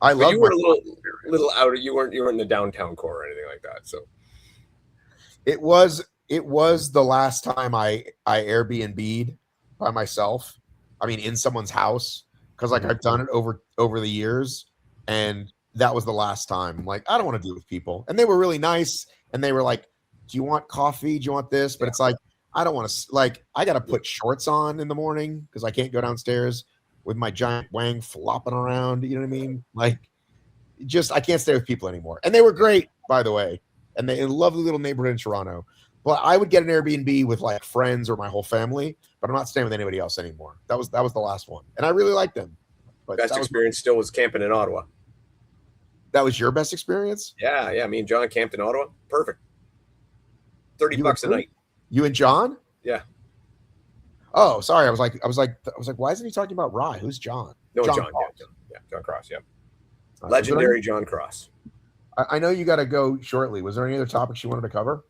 I love. You were a little out. You weren't in the downtown core or anything like that. So it was the last time I Airbnb'd by myself. I mean, in someone's house, because like I've done it over the years, and that was the last time. I'm like, I don't want to deal with people, and they were really nice, and they were like, "Do you want coffee? Do you want this?" But it's like, I don't want to. Like, I got to put shorts on in the morning because I can't go downstairs with my giant wang flopping around. You know what I mean? Like, just I can't stay with people anymore. And they were great, by the way, and they a lovely little neighborhood in Toronto. But I would get an Airbnb with like friends or my whole family, but I'm not staying with anybody else anymore. That was the last one, and I really liked them. But best experience still was camping in Ottawa. That was your best experience? Yeah. Me and John camped in Ottawa. Perfect. $30 a night. You and John? Yeah. Oh, sorry. I was like, why isn't he talking about Rye? Who's John? No, John. Yeah, John Cross. Yeah. Legendary John Cross. I know you got to go shortly. Was there any other topics you wanted to cover?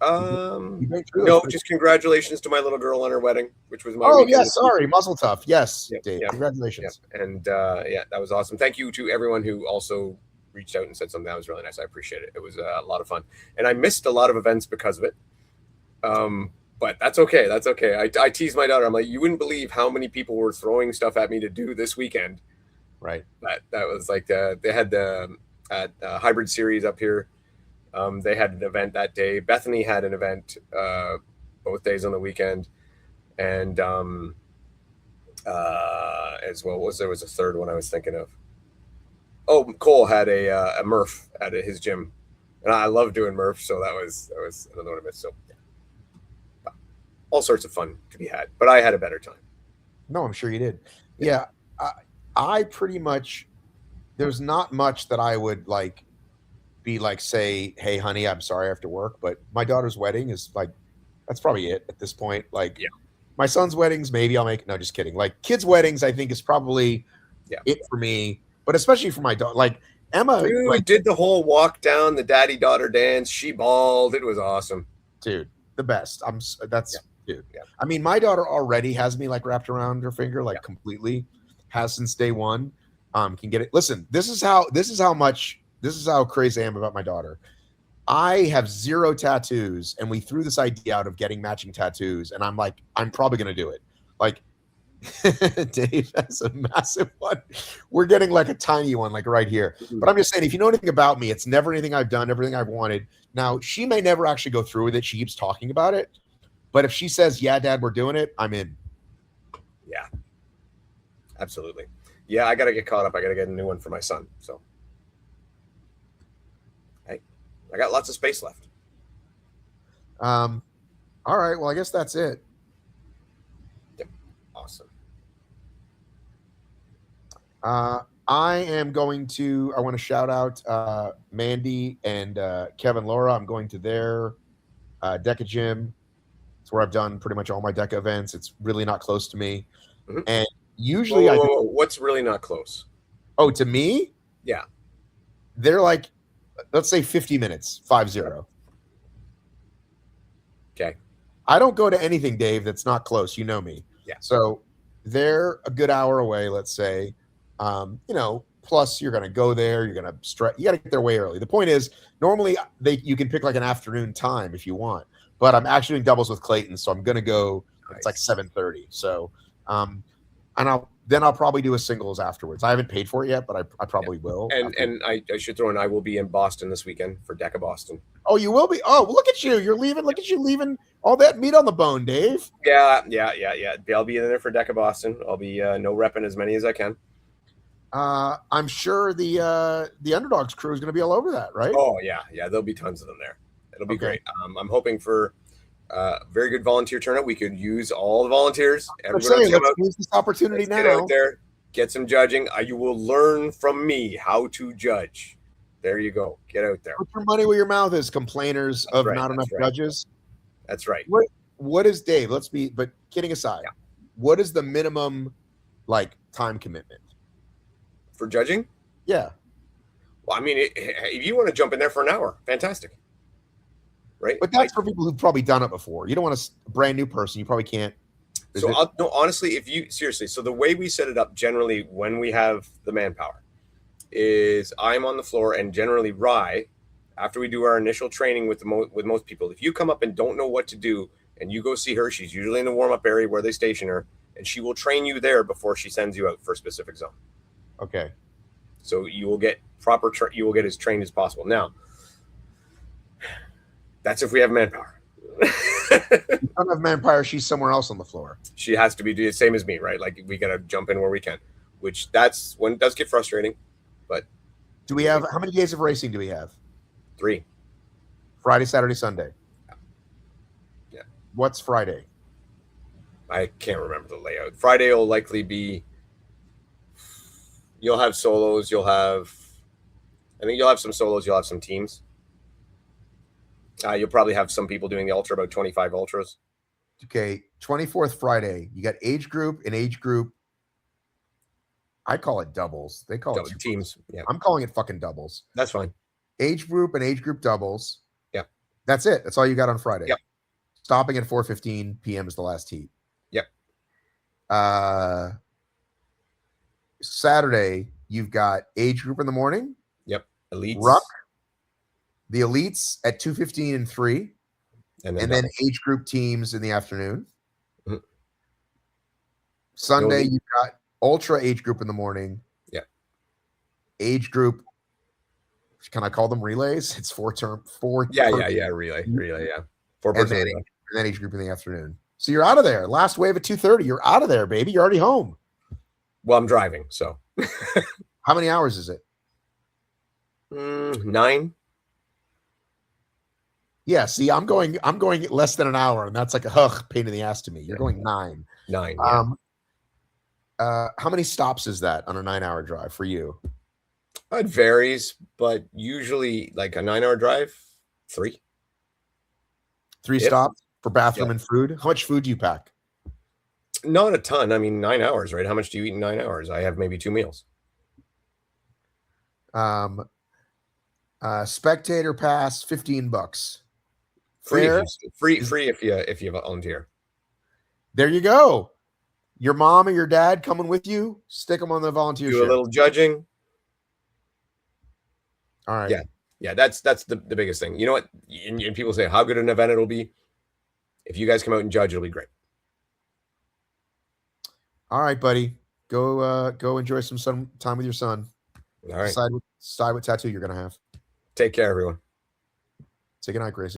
No, just congratulations to my little girl on her wedding, which was my weekend. Yes, sorry, Muzzle Tough. Yes, Dave. Congratulations. And that was awesome. Thank you to everyone who also reached out and said something. That was really nice. I appreciate it. It was a lot of fun, and I missed a lot of events because of it. But that's okay. That's okay. I teased my daughter. I'm like, you wouldn't believe how many people were throwing stuff at me to do this weekend. Right. That was like they had the hybrid series up here. They had an event that day. Bethany had an event both days on the weekend, and as well there was a third one I was thinking of. Oh, Cole had a Murph at his gym, and I love doing Murph, so that was another one I missed. So yeah. All sorts of fun to be had, but I had a better time. No, I'm sure you did. Yeah, I pretty much there's not much that I would like. Be like, say, hey honey, I'm sorry I have to work, but my daughter's wedding is like, that's probably it at this point. Like, my son's weddings, maybe I'll make, no, just kidding. Like, kids' weddings, I think is probably it for me, but especially for my daughter. Like, Emma did the whole walk down the daddy-daughter dance. She balled. It was awesome. Dude, the best. Dude. Yeah. I mean, my daughter already has me like wrapped around her finger, like completely, has since day one. Can get it. Listen, this is how crazy I am about my daughter. I have 0 tattoos, and we threw this idea out of getting matching tattoos, and I'm like, I'm probably going to do it. Like, Dave has a massive one. We're getting like a tiny one, like right here. But I'm just saying, if you know anything about me, it's never anything I've done, everything I've wanted. Now, she may never actually go through with it. She keeps talking about it. But if she says, "Yeah, Dad, we're doing it," I'm in. Yeah, absolutely. Yeah, I got to get caught up. I got to get a new one for my son. So, hey, I got lots of space left. All right. Well, I guess that's it. Yep. Awesome. I want to shout out Mandy and Kevin Laura. I'm going to their DEKA gym. It's where I've done pretty much all my DEKA events. It's really not close to me. Mhm. And usually Whoa. What's really not close? Oh, to me? Yeah. They're like, let's say 50 minutes, 50. Okay. I don't go to anything, Dave, that's not close. You know me. Yeah. So they're a good hour away, let's say. Plus you're going to go there. You're going to stretch. You got to get there way early. The point is, normally you can pick like an afternoon time if you want, but I'm actually doing doubles with Clayton, so I'm going to go. It's like 7:30. So, and I'll probably do a singles afterwards. I haven't paid for it yet, but I probably will. And I should throw in, I will be in Boston this weekend for DEKA Boston. Oh, you will be? Oh, well, look at you. You're leaving. Look at you leaving all that meat on the bone, Dave. Yeah. I'll be in there for DEKA Boston. I'll be no repping as many as I can. I'm sure the Underdogs crew is going to be all over that, right? Oh, yeah. There'll be tons of them there. It'll be great. I'm hoping for very good volunteer turnout. We could use all the volunteers. Let's use this opportunity now. Get out there, get some judging. You will learn from me how to judge. There you go. Get out there. Put your money where your mouth is, complainers of not enough judges. That's right. What is, Dave? But kidding aside, what is the minimum time commitment for judging? Yeah. Well, I mean, if you want to jump in there for an hour, fantastic. Right. But that's for people who've probably done it before. You don't want a brand new person. You probably can't. No, honestly, so the way we set it up generally when we have the manpower is I'm on the floor, and generally Rye, after we do our initial training with most people, if you come up and don't know what to do and you go see her, she's usually in the warm-up area where they station her, and she will train you there before she sends you out for a specific zone. Okay. So you will get you will get as trained as possible. Now, that's if we have manpower. You don't have manpower, she's somewhere else on the floor. She has to be the same as me, right? Like, we got to jump in where we can, which that's when it does get frustrating. But do we have, how many days of racing do we have? 3. Friday, Saturday, Sunday. Yeah. What's Friday? I can't remember the layout. Friday will likely be, you'll have solos, I think you'll have some solos, you'll have some teams. You'll probably have some people doing the ultra, about 25 ultras. Okay, 24th Friday. You got age group and age group. I call it doubles. They call it teams. Yeah, I'm calling it fucking doubles. That's fine. Age group and age group doubles. Yeah, that's it. That's all you got on Friday. Yep. Stopping at 4:15 p.m. is the last heat. Yep. Saturday, you've got age group in the morning. Yep. Elites. Ruck. The elites at 2:15 and 3. And then age group teams in the afternoon. Mm-hmm. Sunday, you've got ultra age group in the morning. Yeah. Age group. Can I call them relays? It's 4 term. Yeah. Relay. Yeah. 4 person. And then age group in the afternoon. So you're out of there. Last wave at 2:30. You're out of there, baby. You're already home. Well, I'm driving, so. How many hours is it? 9. Yeah, see, I'm going less than an hour, and that's like a pain in the ass to me. You're going 9. 9. Yeah. How many stops is that on a 9-hour drive for you? It varies, but usually like a 9-hour drive, 3. 3 stops for bathroom and food. How much food do you pack? Not a ton. I mean, 9 hours, right? How much do you eat in 9 hours? I have maybe 2 meals. Spectator pass, $15. Free if you volunteer. There you go. Your mom or your dad coming with you, stick them on the volunteer. Do a little judging. All right. Yeah. That's the biggest thing. You know what? And people say how good an event it'll be. If you guys come out and judge, it'll be great. All right, buddy. Go enjoy some time with your son. All right. Decide what tattoo you're gonna have. Take care, everyone. Say goodnight, Gracie.